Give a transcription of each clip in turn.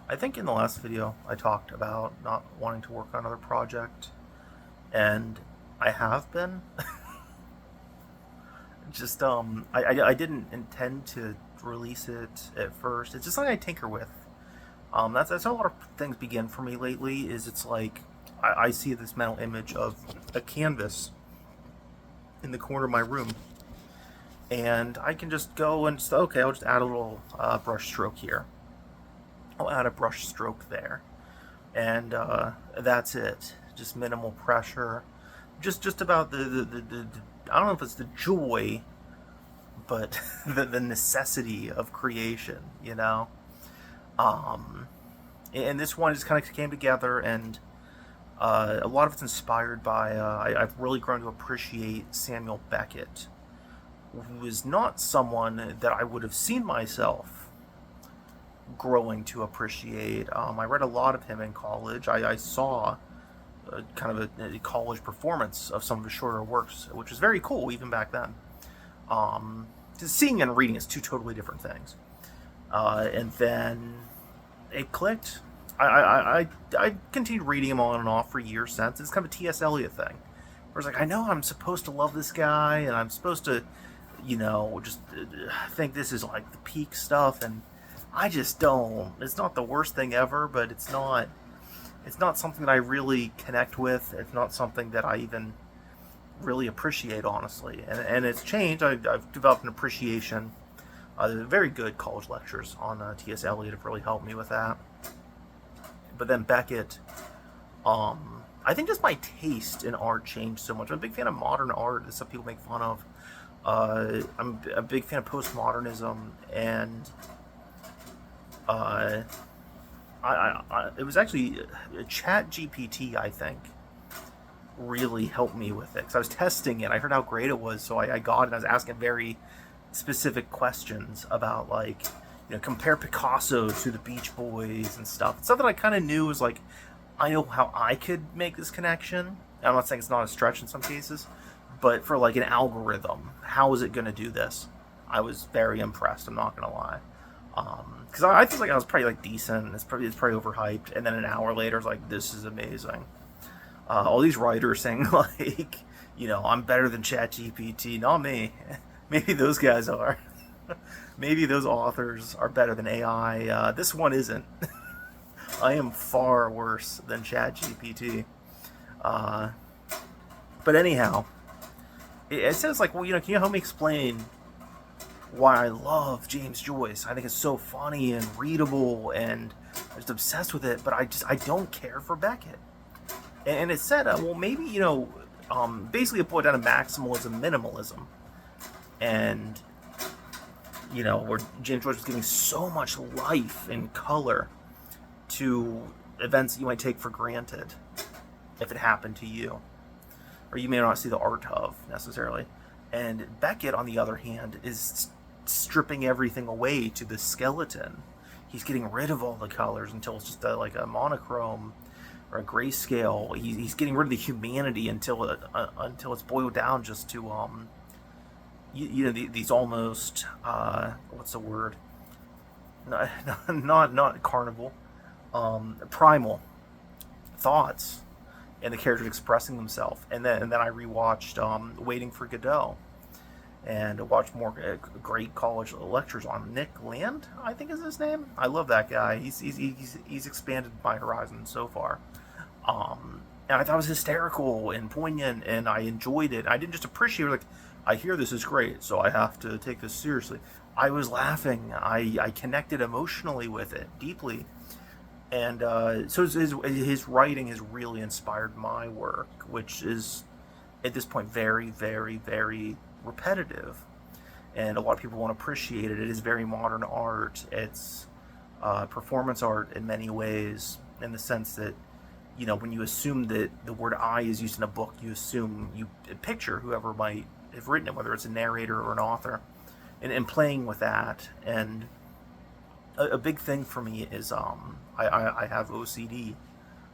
I think in the last video I talked about not wanting to work on another project, and I have been. Just I didn't intend to release it at first. It's just something I tinker with. That's how a lot of things begin for me lately. Is it's like I see this mental image of a canvas in the corner of my room, and I can just go and say, okay, I'll just add a little brush stroke here. I'll add a brush stroke there, and that's it. Just minimal pressure. Just about the I don't know if it's the joy, but the necessity of creation. Um, and this one just kind of came together, and a lot of it's inspired by. I've really grown to appreciate Samuel Beckett, who is not someone that I would have seen myself growing to appreciate. I read a lot of him in college. I saw kind of a college performance of some of his shorter works, which was very cool even back then. Seeing and reading is two totally different things. And then it clicked. I continued reading him on and off for years since. It's kind of a T.S. Eliot thing. Where it's like, I know I'm supposed to love this guy, and I'm supposed to, just think this is like the peak stuff, and I just don't. It's not the worst thing ever, but it's not something that I really connect with. It's not something that I even really appreciate, honestly. And it's changed. I've developed an appreciation. Very good college lectures on T.S. Eliot have really helped me with that. But then Beckett, I think just my taste in art changed so much. I'm a big fan of modern art that some people make fun of. I'm a big fan of postmodernism, and it was actually Chat GPT, I think, really helped me with it. Because I was testing it. I heard how great it was, so I got it, and I was asking very specific questions about, like, compare Picasso to the Beach Boys and stuff. Stuff that I kind of knew was like, I know how I could make this connection. I'm not saying it's not a stretch in some cases, but for like an algorithm, how is it going to do this? I was very impressed. I'm not going to lie. Because I feel like I was probably like decent. It's probably overhyped, and then an hour later, it's like, this is amazing. All these writers saying like, I'm better than ChatGPT. Not me. Maybe those guys are. Maybe those authors are better than AI. This one isn't. I am far worse than ChatGPT. But anyhow, it says like, well, can you help me explain why I love James Joyce? I think it's so funny and readable, and I'm just obsessed with it. But I don't care for Beckett. And it said, well, maybe basically it boiled down to maximalism, minimalism, and where James Joyce was giving so much life and color to events that you might take for granted if it happened to you, or you may not see the art of necessarily. And Beckett, on the other hand, is stripping everything away to the skeleton. He's getting rid of all the colors until it's just like a monochrome or a grayscale. He's getting rid of the humanity until it's boiled down just to these almost what's the word? Not carnival, primal thoughts, and the characters expressing themselves. And then I rewatched Waiting for Godot, and watched more great college lectures on Nick Land, I think is his name. I love that guy. He's expanded my horizon so far. And I thought it was hysterical and poignant, and I enjoyed it. I didn't just appreciate it, like, I hear this is great, so I have to take this seriously. I was laughing. I connected emotionally with it deeply. And so his writing has really inspired my work, which is, at this point, very, very, very repetitive. And a lot of people won't appreciate it. It is very modern art. It's performance art in many ways, in the sense that, when you assume that the word I is used in a book, you picture whoever might have written it, whether it's a narrator or an author, and playing with that. And a big thing for me is I have OCD.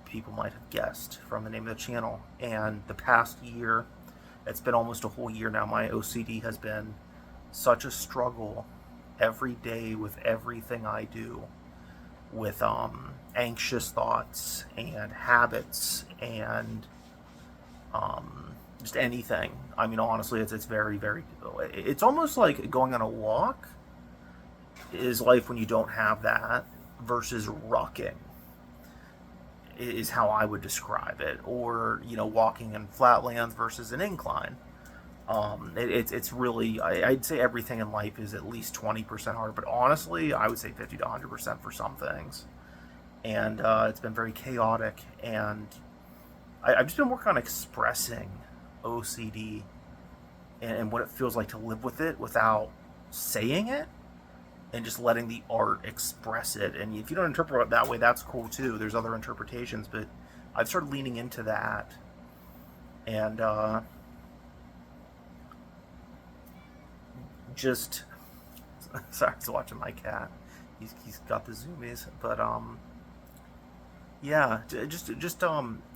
People might have guessed from the name of the channel. And the past year, it's been almost a whole year now, my OCD has been such a struggle every day with everything I do. with anxious thoughts and habits and just anything. I mean, honestly, it's very, very. It's almost like going on a walk is life when you don't have that versus rucking is how I would describe it, or walking in flatlands versus an incline. It's really, I'd say everything in life is at least 20% hard, but honestly, I would say 50 to 100% for some things. And it's been very chaotic, and I've just been working on expressing OCD and what it feels like to live with it without saying it, and just letting the art express it. And if you don't interpret it that way, that's cool too. There's other interpretations, but I've started leaning into that. And just sorry, I was watching my cat. He's got the zoomies, but yeah, just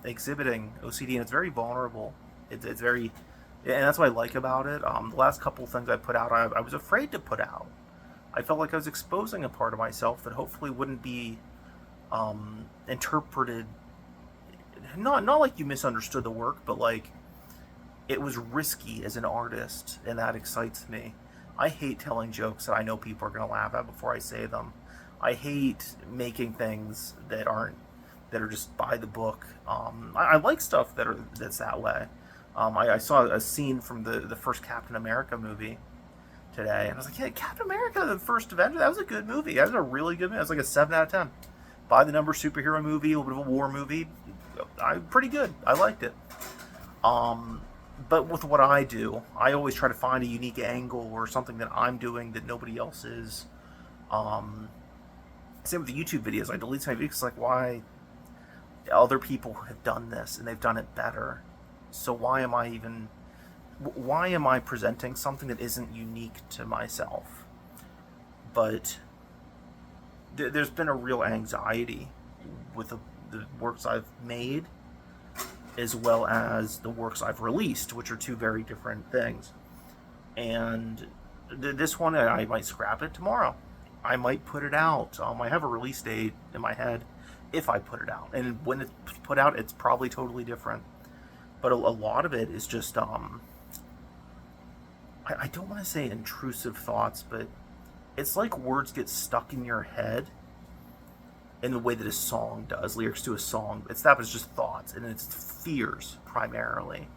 exhibiting OCD, and it's very vulnerable. It's very, and that's what I like about it. The last couple things I put out, I was afraid to put out. I felt like I was exposing a part of myself that hopefully wouldn't be interpreted. Not like you misunderstood the work, but like it was risky as an artist, and that excites me. I hate telling jokes that I know people are going to laugh at before I say them. I hate making things that are just by the book. I like stuff that's that way. I saw a scene from the first Captain America movie today, and I was like, yeah, Captain America, the first Avenger, that was a good movie. That was a really good movie. It was like a 7 out of 10. By the number superhero movie, a little bit of a war movie. Pretty good. I liked it. But with what I do, I always try to find a unique angle or something that I'm doing that nobody else is. Same with the YouTube videos. I delete some videos like, why other people have done this and they've done it better. So why am I presenting something that isn't unique to myself? But there's been a real anxiety with the works I've made, as well as the works I've released, which are two very different things. And this one, I might scrap it tomorrow. I might put it out. I have a release date in my head if I put it out. And when it's put out, it's probably totally different. But a lot of it is just, I don't want to say intrusive thoughts, but it's like words get stuck in your head in the way that a song does, lyrics to a song. It's just thoughts, and it's fears primarily.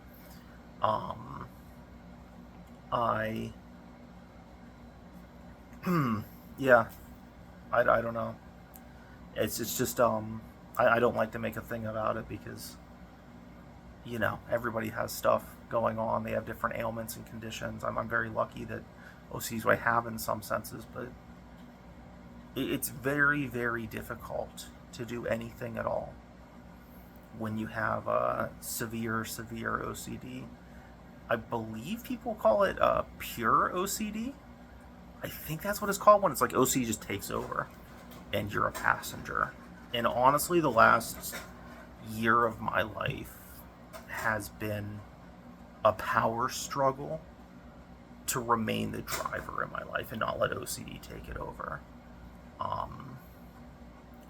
Yeah, I don't know. It's just, I don't like to make a thing about it because, everybody has stuff going on. They have different ailments and conditions. I'm very lucky that OCD is what I have in some senses, but it's very, very difficult to do anything at all when you have severe OCD. I believe people call it pure OCD. I think that's what it's called, when it's like OCD just takes over and you're a passenger. And honestly, the last year of my life has been a power struggle to remain the driver in my life and not let OCD take it over.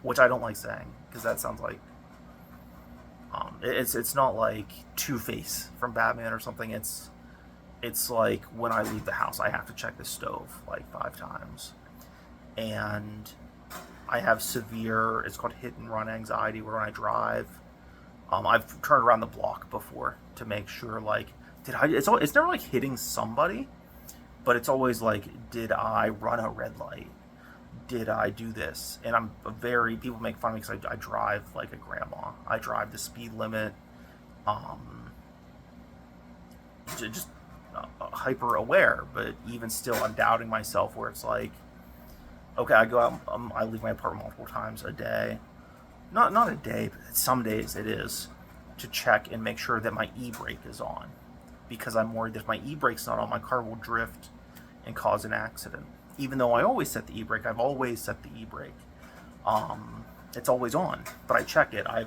Which I don't like saying, because that sounds like it's not like Two-Face from Batman or something. It's like when I leave the house, I have to check the stove like 5 times, and I have severe, it's called hit and run anxiety, where when I drive, I've turned around the block before to make sure, like, it's never like hitting somebody, but it's always like, did I run a red light? Did I do this? And people make fun of me because I drive like a grandma. I drive the speed limit, just hyper aware, but even still I'm doubting myself, where it's like, okay, I go out, I leave my apartment multiple times a day. Not a day, but some days it is, to check and make sure that my e-brake is on. Because I'm worried that if my e-brake's not on, my car will drift and cause an accident. Even though I always set the e-brake, I've always set the e-brake. It's always on, but I check it. I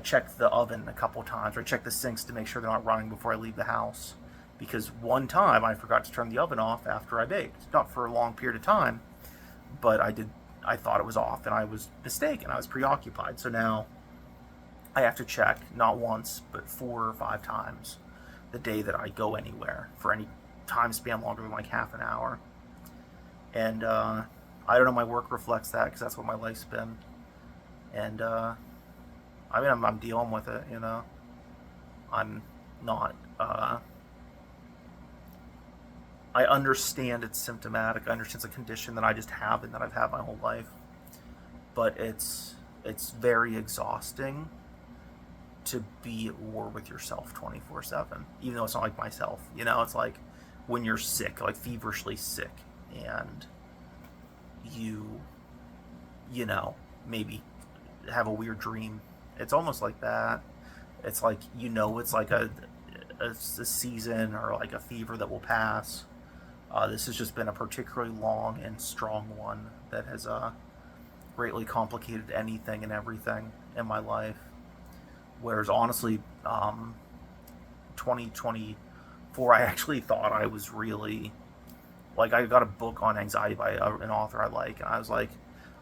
checked the oven a couple times, or I checked the sinks to make sure they're not running before I leave the house. Because one time I forgot to turn the oven off after I baked. Not for a long period of time, but I did I thought it was off, and I was mistaken. I was preoccupied. So now I have to check not once, but 4 or 5 times the day that I go anywhere for any time span longer than like half an hour. And I don't know, my work reflects that because that's what my life's been. And I mean, I'm dealing with it, you know. I'm not. I understand it's symptomatic. I understand it's a condition that I just have and that I've had my whole life. But it's very exhausting to be at war with yourself 24/7. Even though it's not like myself, you know. It's like when you're sick, like feverishly sick, and you, you know, maybe have a weird dream. It's almost like that. It's like, you know, it's like a season or like a fever that will pass. This has just been a particularly long and strong one that has greatly complicated anything and everything in my life. Whereas honestly, 2024, I actually thought I was really, like, I got a book on anxiety by an author I like, and I was like,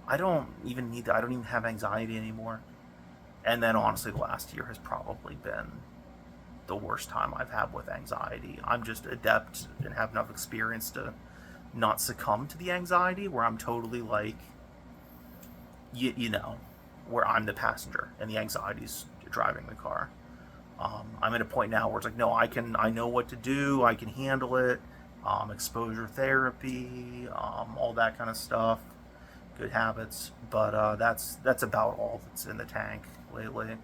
I don't even need that. I don't even have anxiety anymore. And then honestly, the last year has probably been the worst time I've had with anxiety. I'm just adept and have enough experience to not succumb to the anxiety, where I'm totally like, you know, where I'm the passenger and the anxiety's driving the car. I'm at a point now where it's like, no, I know what to do. I can handle it. Exposure therapy, all that kind of stuff, good habits. But that's about all that's in the tank lately.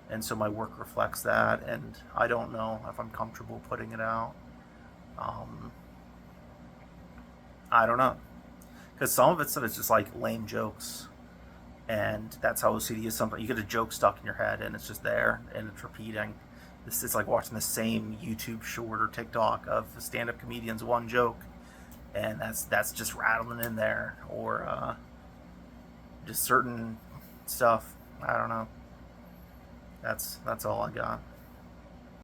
And so my work reflects that, and I don't know if I'm comfortable putting it out. Um, I don't know, because some of it's just like lame jokes, and that's how OCD is. Something you get a joke stuck in your head, and it's just there, and it's repeating. This is like watching the same YouTube short or TikTok of stand-up comedians one joke, and that's just rattling in there, or just certain stuff. I don't know. That's all I got.